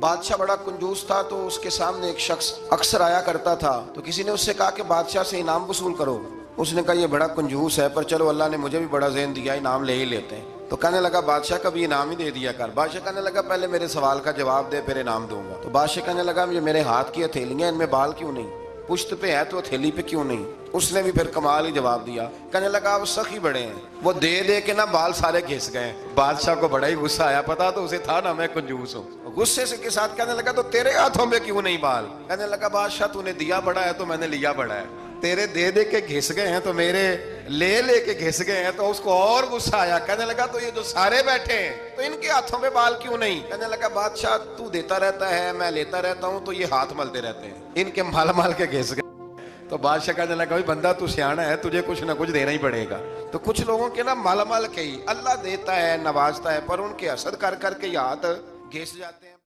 बादशाह बड़ा कंजूस था, तो उसके सामने एक शख्स अक्सर आया करता था। तो किसी ने उससे कहा कि बादशाह से इनाम वसूल करो। उसने कहा ये बड़ा कंजूस है, पर चलो अल्लाह ने मुझे भी बड़ा ज़हन दिया, इनाम ले ही लेते हैं। तो कहने लगा बादशाह का भी इनाम ही दे दिया कर। बादशाह कहने लगा पहले मेरे सवाल का जवाब दे, फिर इनाम दूंगा। तो बादशाह कहने लगा ये मेरे हाथ की हथेलियां, इनमें बाल क्यों नहीं? पुश्त पे है तो हथेली पे क्यों नहीं? उसने भी फिर कमाल ही जवाब दिया। कहने लगा आप सखी बड़े हैं, वो दे दे के ना बाल सारे घिस गए। बादशाह को बड़ा ही गुस्सा आया, पता तो उसे था ना मैं कंजूस हूँ। गुस्से से के साथ कहने लगा तो तेरे हाथों में क्यों नहीं बाल? कहने लगा बादशाह तूने दिया बड़ा है तो मैंने लिया बड़ा है, तेरे दे दे के घिस गए हैं तो मेरे ले के घिस गए हैं। तो उसको और गुस्सा आया। कहने लगा तो ये जो सारे बैठे हैं तो इनके हाथों में बाल क्यों नहीं? कहने लगा बादशाह तू देता रहता है, मैं लेता रहता हूं, तो ये हाथ मलते रहते हैं, इनके माल माल के घिस गए। तो बादशाह कहने लगा भाई बंदा तू सियाना है, तुझे कुछ ना कुछ देना ही पड़ेगा। तो कुछ लोगों के ना माल माल के ही अल्लाह देता है, नवाजता है, पर उनके असद कर करके हाथ घिस जाते हैं।